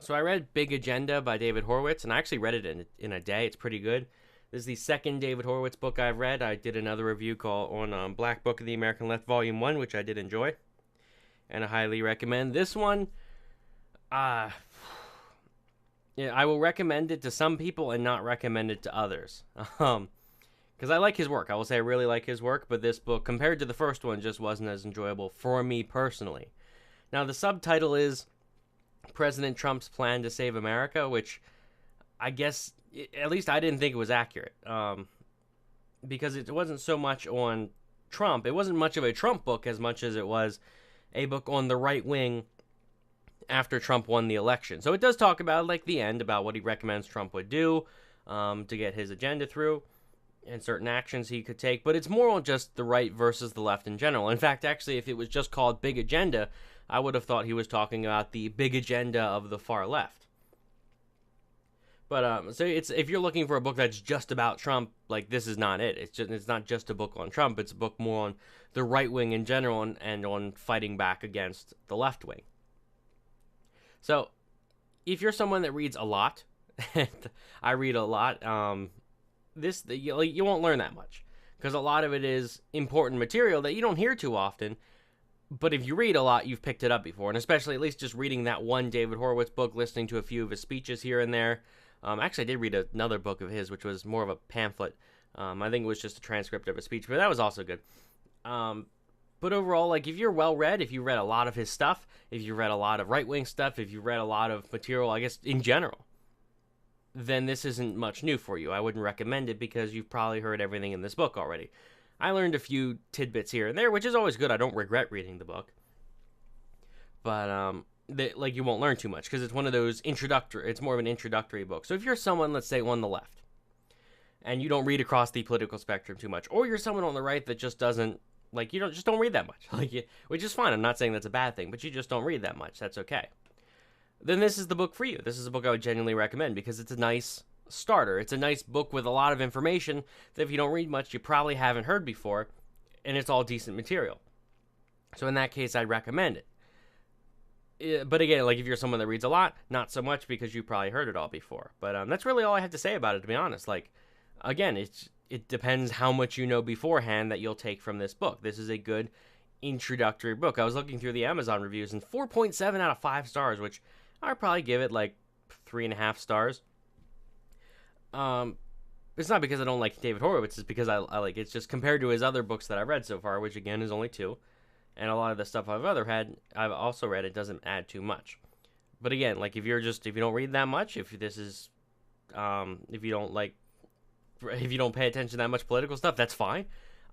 So I read Big Agenda by David Horowitz, and I actually read it in a day. It's pretty good. This is the second David Horowitz book I've read. I did another review on Black Book of the American Left Volume 1, which I did enjoy, and I highly recommend. This one, yeah, I will recommend it to some people and not recommend it to others. Because I like his work. I will say I really like his work, but this book, compared to the first one, just wasn't as enjoyable for me personally. Now, the subtitle is President Trump's Plan to Save America, which I guess, at least I didn't think it was accurate. Because it wasn't so much on Trump. It wasn't much of a Trump book as much as it was a book on the right wing after Trump won the election. So it does talk about, like, the end, about what he recommends Trump would do to get his agenda through and certain actions he could take. But it's more on just the right versus the left in general. In fact, actually, if it was just called Big Agenda, I would have thought he was talking about the big agenda of the far left. But so if you're looking for a book that's just about Trump, like, this is not it. It's not just a book on Trump. It's a book more on the right wing in general and on fighting back against the left wing. So if you're someone that reads a lot, and I read a lot, you won't learn that much, because a lot of it is important material that you don't hear too often. But if you read a lot, you've picked it up before, and especially at least just reading that one David Horowitz book, listening to a few of his speeches here and there. Actually, I did read another book of his, which was more of a pamphlet. I think it was just a transcript of a speech, but that was also good. But overall, like, if you're well-read, if you read a lot of his stuff, if you read a lot of right-wing stuff, if you read a lot of material, I guess, in general, then this isn't much new for you. I wouldn't recommend it because you've probably heard everything in this book already. I learned a few tidbits here and there, which is always good. I don't regret reading the book. But, you won't learn too much because it's one of those it's more of an introductory book. So if you're someone, let's say, on the left, and you don't read across the political spectrum too much, or you're someone on the right that just doesn't, like, just don't read that much, which is fine. I'm not saying that's a bad thing, but you just don't read that much. That's okay. Then this is the book for you. This is a book I would genuinely recommend because it's a nice starter. It's a nice book with a lot of information that if you don't read much, you probably haven't heard before, and it's all decent material. So in that case, I'd recommend it. But again, like, if you're someone that reads a lot, not so much because you probably heard it all before. But that's really all I have to say about it, to be honest. Like, again, it depends how much you know beforehand that you'll take from this book. This is a good introductory book. I was looking through the Amazon reviews, and 4.7 out of 5 stars, which I'd probably give it like 3.5 stars. It's not because I don't like David Horowitz. It's because I like it's just compared to his other books that I've read so far, which again is only 2. And a lot of the stuff I've also read, it doesn't add too much. But again, like, if you don't read that much, if you don't pay attention to that much political stuff, that's fine.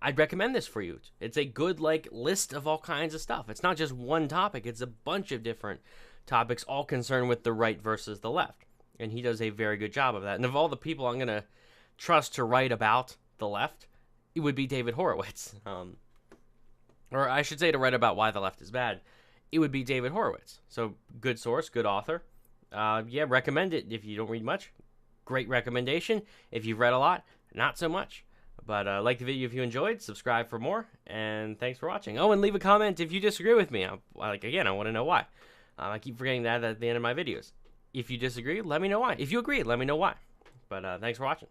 I'd recommend this for you. It's a good, like, list of all kinds of stuff. It's not just one topic. It's a bunch of different topics, all concerned with the right versus the left. And he does a very good job of that. And of all the people I'm going to trust to write about the left, it would be David Horowitz. Or I should say, to write about why the left is bad, it would be David Horowitz. So, good source, good author. Yeah, recommend it if you don't read much. Great recommendation. If you've read a lot, not so much. But like the video if you enjoyed, subscribe for more, and thanks for watching. Oh, and leave a comment if you disagree with me. I want to know why. I keep forgetting that at the end of my videos. If you disagree, let me know why. If you agree, let me know why. But thanks for watching.